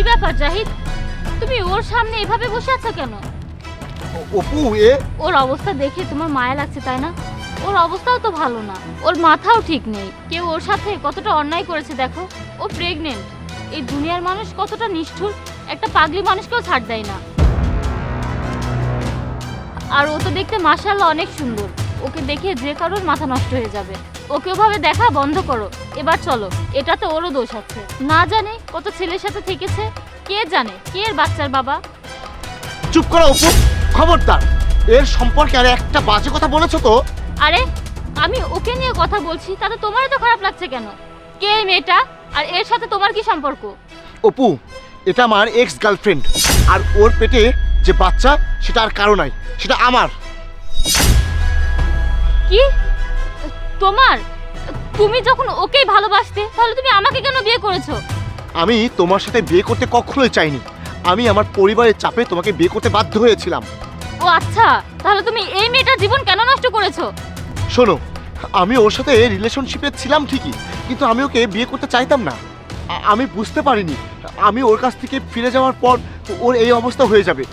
ব্যাপার জাহিদ, তুমি ওর সামনে এভাবে বসে আছো কেন? অপু ওর অবস্থা দেখে তোমার মায়া লাগছে তাই না? ওর অবস্থাও তো ভালো না, ওর মাথাও ঠিক নেই। কেউ ওর সাথে কতটা অন্যায় করেছে দেখো। ও প্রেগনেন্ট। এই দুনিয়ার মানুষ কতটা নিষ্ঠুর, একটা পাগলি মানুষকেও ছাড় দেয় না। আর ও তো দেখতে মাশাআল্লাহ অনেক সুন্দর। ওকে দেখে যে কারোর মাথা নষ্ট হয়ে যাবে। ওকে ওভাবে দেখা বন্ধ করো। এবার চলো, এটা তো ওরও দোষ আছে। না জানে কত ছেলের সাথে থেকেছে, কে জানে কে এর বাচ্চার বাবা। চুপ করো অপু, খবরদার এর সম্পর্কে আর একটা বাজে কথা বলেছো তো। আরে আমি ওকে নিয়ে কথা বলছি, তাতে তোমার তো খারাপ লাগছে কেন? কে এই মেয়েটা, আর এর সাথে তোমার কি সম্পর্ক? অপু, এটা আমার এক্স গার্লফ্রেন্ড, আর ওর পেটে যে বাচ্চা সেটা আর কারো নাই, সেটা আমার। কি তোমার? তুমি যখন ওকেই ভালোবাসতে, তাহলে তুমি আমাকে কেন বিয়ে করেছো? আমি তোমার সাথে বিয়ে করতে কখনোই চাইনি। আমি আমার পরিবারের চাপে তোমাকে বিয়ে করতে বাধ্য হয়েছিলাম। ও আচ্ছা, তাহলে তুমি এই মেয়েটার জীবন কেন নষ্ট করেছো? শোনো, আমি ওর সাথে রিলেশনশিপে ছিলাম ঠিকই, কিন্তু আমি ওকে বিয়ে করতে চাইতাম না। আমি বুঝতে পারিনি আমি ওর কাছ থেকে ফিরে যাওয়ার পর ওর এই অবস্থা হয়ে যাবে।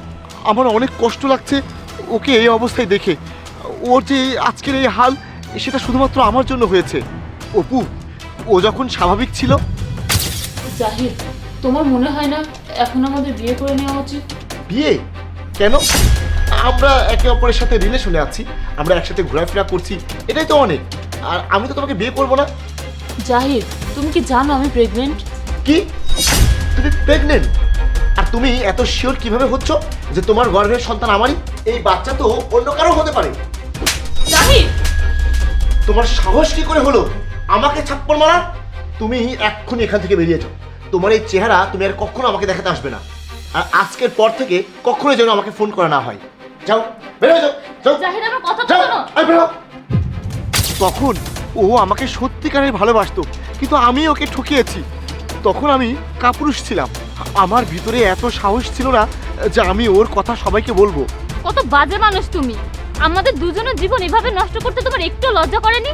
আমার অনেক কষ্ট লাগছে ওকে এই অবস্থায় দেখে। ওর যে আজকের এই হাল, সেটা শুধুমাত্র আমার জন্য হয়েছে। অপু, ও যখন স্বাভাবিক ছিল। জাহিদ, তোমার মনে হয় না এখন আমাদের বিয়ে করে নেওয়া উচিত? বিয়ে কেন? আমরা একে অপরের সাথে রিলেশনে আছি, আমরা একসাথে ঘোরাফেরা করছি, এটাই তো অনেক। আর আমি তো তোমাকে বিয়ে করবো না। জাহিদ, তুমি কি জানো আমি প্রেগনেন্ট? কি? তুমি প্রেগনেন্ট? আর তুমি এত শিওর কিভাবে হচ্ছ যে তোমার গর্ভের সন্তান আমারই? এই বাচ্চা তো অন্য কারো হতে পারে। জাহিদ, তোমার সাহস কি করে হলো আমাকে থাপ্পড় মারার? তুমি এক্ষুনি এখান থেকে বেরিয়ে যাও। তোমার এই চেহারা তুমি আর কখনো আমাকে দেখাতে আসবে না। আর আজকের পর থেকে কখনোই যেন আমাকে ফোন করা না হয়। যাও, বের হয়ে যাও, যাও। জাহিদ, আমার কথা যাও, শোনো। এই বের হও। তখন ও আমাকে সত্যিকারের ভালোবাসতো, কিন্তু আমি ওকে ঠকিয়েছি। তখন আমি কাপুরুষ ছিলাম। আমার ভিতরে এত সাহস ছিল না যে আমি ওর কথা সবাইকে বলবো। কত বাজে মানুষ তুমি! আমাদের দুজনের জীবন এভাবে নষ্ট করতে তোমার একটু লজ্জা করেনি?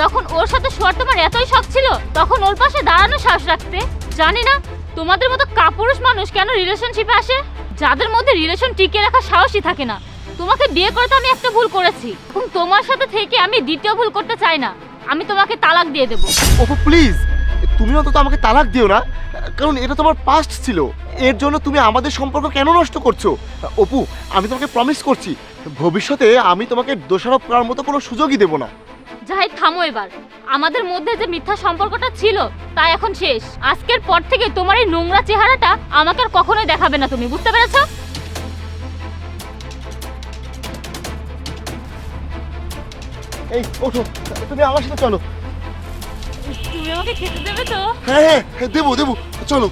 যখন ওর সাথে শোয়ার তোমার এতই শখ ছিল, তখন ওর পাশে দাঁড়ানো সাহস রাখতে। জানি না তোমাদের মতো কাপুরুষ মানুষ কেন রিলেশনশিপে আসে, যাদের মধ্যে রিলেশন টিকিয়ে রাখার সাহসই থাকে না। তোমাকে বিয়ে করতে আমি একটা ভুল করেছি, এবং তোমার সাথে থেকে আমি দ্বিতীয় ভুল করতে চাই না। আমি তোমাকে তালাক দিয়ে দেবো। অপু প্লিজ, তুমি অন্তত আমাকে তালাক দিও না, কারণ এটা তোমার পাস্ট ছিল। এর জন্য তুমি আমাদের সম্পর্ক কেন নষ্ট করছো? অপু, আমি তোমাকে প্রমিস করছি ভবিষ্যতে আমি তোমাকে দোষারোপ করার মতো কোনো সুযোগই দেবো না। জাহিদ, থামো এবার। আমাদের মধ্যে যে মিথ্যা সম্পর্কটা ছিল তা এখন শেষ। আজকের পর থেকে তোমার এই নোংরা চেহারাটা আমাকে আর কখনোই দেখাবে না, তুমি বুঝতে পেরেছো? এই ওঠো, তুমি আমার সাথে চলো। তুমি আমাকে খেতে দেবে তো? হ্যাঁ হ্যাঁ, দেবো দেবো, চলো।